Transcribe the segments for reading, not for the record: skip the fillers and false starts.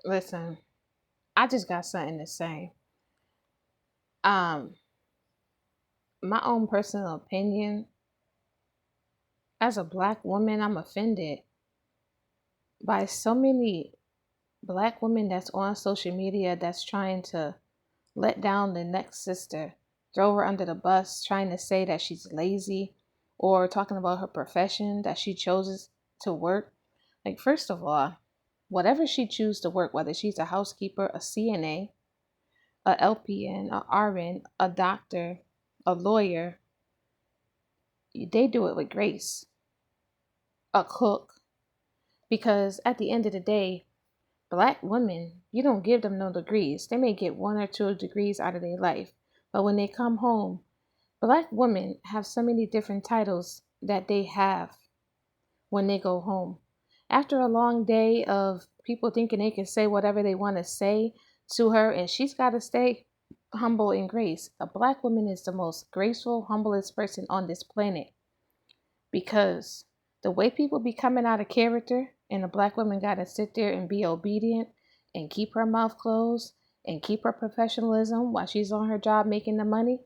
Listen, I just got something to say. Um, my own personal opinion, as a black woman, I'm offended by so many black women that's on social media that's trying to let down the next sister, throw her under the bus, trying to say that she's lazy or talking about her profession that she chooses to work. Like, first of all, whatever she chooses to work, whether she's a housekeeper, a CNA, a LPN, a RN, a doctor, a lawyer, they do it with grace. A cook, because at the end of the day, black women, you don't give them no degrees. They may get one or two degrees out of their life, but when they come home, black women have so many different titles that they have when they go home. After a long day of people thinking they can say whatever they want to say to her, and she's got to stay humble and grace. A black woman is the most graceful, humblest person on this planet, because the way people be coming out of character, and the black woman got to sit there and be obedient and keep her mouth closed and keep her professionalism while she's on her job making the money.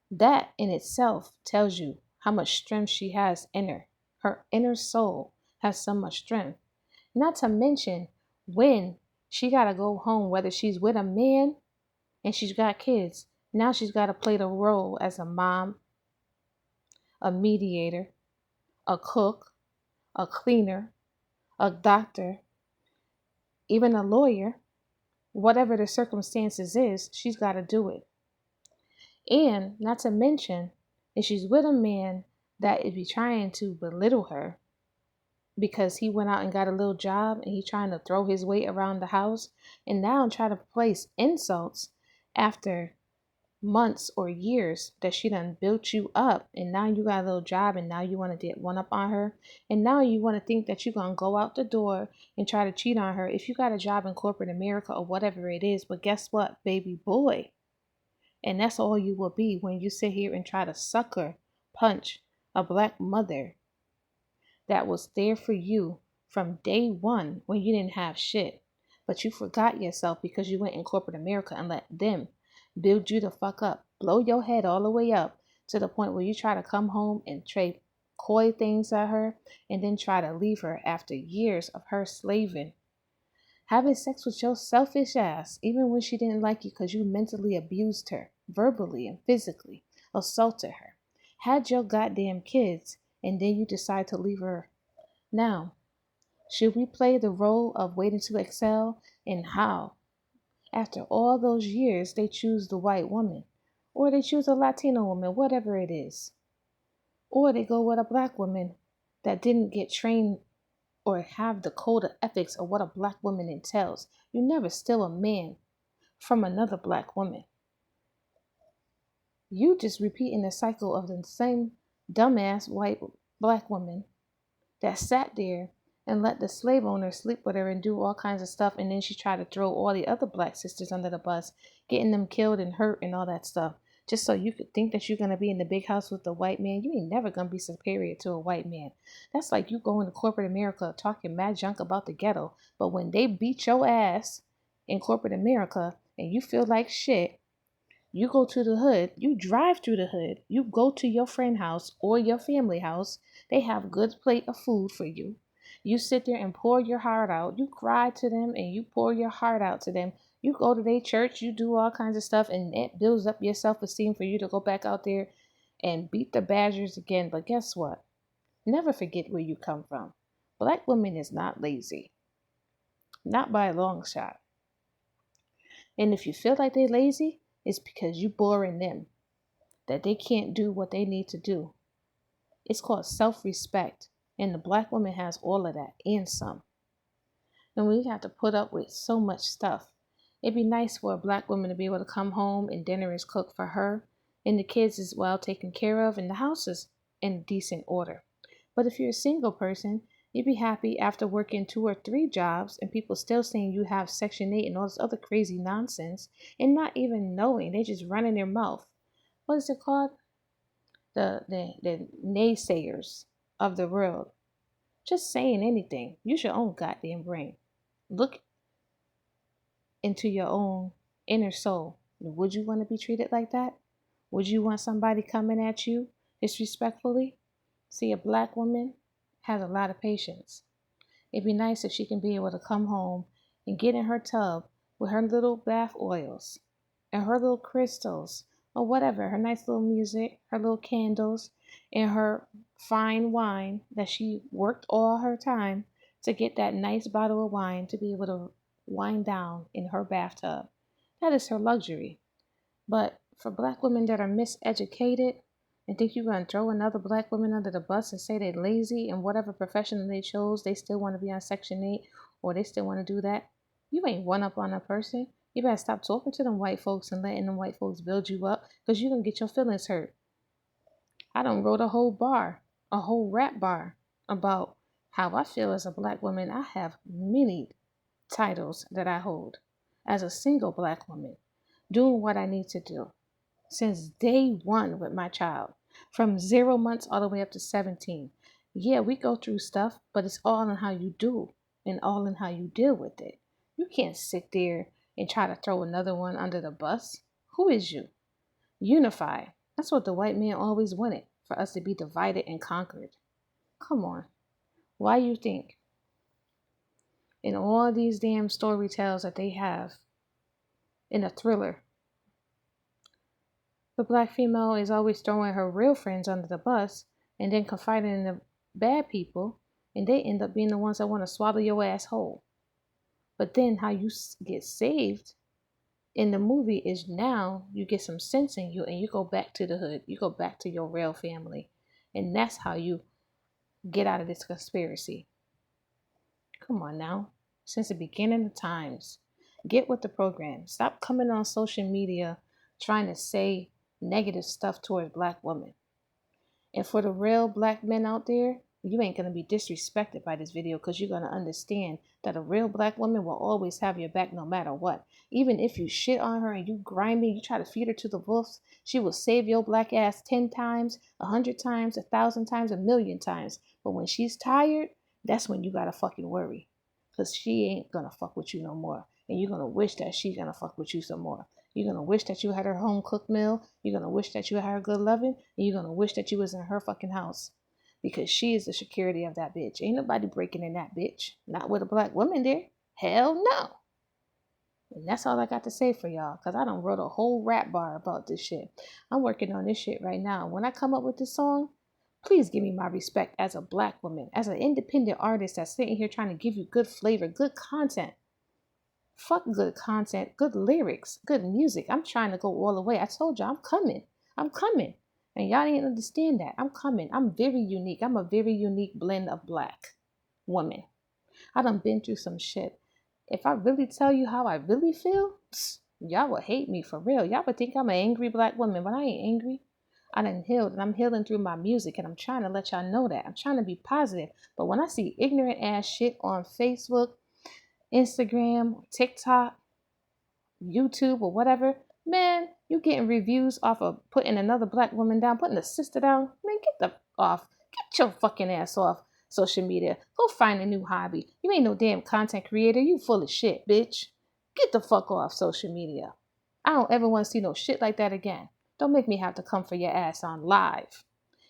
That in itself tells you how much strength she has in her. Her inner soul has so much strength. Not to mention when she got to go home, whether she's with a man and she's got kids, now she's got to play the role as a mom, a mediator, a cook, a cleaner, a doctor, even a lawyer. Whatever the circumstances is, she's got to do it. And not to mention, if she's with a man that is be trying to belittle her because he went out and got a little job and he's trying to throw his weight around the house and now try to place insults after months or years that she done built you up, and now you got a little job and now you want to get one up on her, and now you want to think that you're going to go out the door and try to cheat on her if you got a job in corporate America or whatever it is. But guess what, baby boy? And that's all you will be when you sit here and try to sucker punch a black mother that was there for you from day one when you didn't have shit. But you forgot yourself because you went in corporate America and let them build you the fuck up, blow your head all the way up to the point where you try to come home and trade coy things at her and then try to leave her after years of her slaving. Having sex with your selfish ass, even when she didn't like you because you mentally abused her, verbally and physically, assaulted her, had your goddamn kids, and then you decide to leave her. Now, should we play the role of waiting to excel? And how? After all those years, they choose the white woman, or they choose a Latino woman, whatever it is, or they go with a black woman that didn't get trained or have the code of ethics of what a black woman entails. You never steal a man from another black woman. You just repeating the cycle of the same dumbass white black woman that sat there and let the slave owner sleep with her and do all kinds of stuff, and then she tried to throw all the other black sisters under the bus, getting them killed and hurt and all that stuff, just so you could think that you're going to be in the big house with the white man. You ain't never going to be superior to a white man. That's like you going to corporate America talking mad junk about the ghetto, but when they beat your ass in corporate America and you feel like shit, you go to the hood, you drive through the hood, you go to your friend house or your family house. They have good plate of food for you. You sit there and pour your heart out. You cry to them and you pour your heart out to them. You go to their church, you do all kinds of stuff, and it builds up your self-esteem for you to go back out there and beat the Badgers again. But guess what? Never forget where you come from. Black women is not lazy. Not by a long shot. And if you feel like they're lazy, it's because you boring them, that they can't do what they need to do. It's called self-respect. And the black woman has all of that and some. And we have to put up with so much stuff. It'd be nice for a black woman to be able to come home and dinner is cooked for her, and the kids is well taken care of, and the house is in decent order. But if you're a single person, you'd be happy after working 2 or 3 jobs and people still saying you have Section 8 and all this other crazy nonsense and not even knowing. They just running their mouth. What is it called? The naysayers of the world. Just saying anything. Use your own goddamn brain. Look into your own inner soul. Would you want to be treated like that? Would you want somebody coming at you disrespectfully? See, a black woman has a lot of patience. It'd be nice if she can be able to come home and get in her tub with her little bath oils and her little crystals or whatever, her nice little music, her little candles, and her fine wine that she worked all her time to get that nice bottle of wine to be able to wind down in her bathtub. That is her luxury. But for black women that are miseducated and think you're going to throw another black woman under the bus and say they're lazy in whatever profession they chose, they still want to be on Section 8 or they still want to do that, you ain't one up on a person. You better stop talking to them white folks and letting them white folks build you up because you're going to get your feelings hurt. I done wrote a whole rap bar about how I feel as a black woman. I have many titles that I hold as a single black woman, doing what I need to do since day one with my child, from 0 months all the way up to 17. Yeah, we go through stuff, but it's all in how you do and all in how you deal with it. You can't sit there and try to throw another one under the bus. Who is you? Unify. That's what the white man always wanted, for us to be divided and conquered. Come on. Why you think in all these damn story tales that they have in a thriller, the black female is always throwing her real friends under the bus and then confiding in the bad people, and they end up being the ones that want to swallow your ass whole. But then how you get saved in the movie is now you get some sense in you and you go back to the hood. You go back to your real family. And that's how you get out of this conspiracy. Come on now. Since the beginning of times, get with the program. Stop coming on social media trying to say negative stuff towards black women. And for the real black men out there, you ain't going to be disrespected by this video because you're going to understand that a real black woman will always have your back no matter what. Even if you shit on her and you grimy, you try to feed her to the wolves, she will save your black ass 10 times, 100 times, 1,000 times, 1,000,000 times. But when she's tired, that's when you got to fucking worry because she ain't going to fuck with you no more. And you're going to wish that she's going to fuck with you some more. You're going to wish that you had her home cooked meal. You're going to wish that you had her good loving. And you're going to wish that you was in her fucking house. Because she is the security of that bitch. Ain't nobody breaking in that bitch. Not with a black woman there. Hell no. And that's all I got to say for y'all. Because I done wrote a whole rap bar about this shit. I'm working on this shit right now. When I come up with this song, please give me my respect as a black woman. As an independent artist that's sitting here trying to give you good flavor, good content. Fuck good content, good lyrics, good music. I'm trying to go all the way. I told you I'm coming. I'm coming. And y'all didn't understand that. I'm coming. I'm very unique. I'm a very unique blend of black woman. I done been through some shit. If I really tell you how I really feel, y'all would hate me for real. Y'all would think I'm an angry black woman, but I ain't angry. I done healed and I'm healing through my music and I'm trying to let y'all know that. I'm trying to be positive. But when I see ignorant ass shit on Facebook, Instagram, TikTok, YouTube, or whatever, man, you getting reviews off of putting another black woman down, putting a sister down. Man, get the off. Get your fucking ass off social media. Go find a new hobby. You ain't no damn content creator. You full of shit, bitch. Get the fuck off social media. I don't ever want to see no shit like that again. Don't make me have to come for your ass on live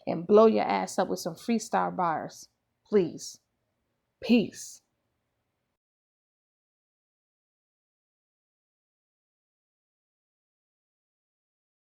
and blow your ass up with some freestyle bars. Please. Peace.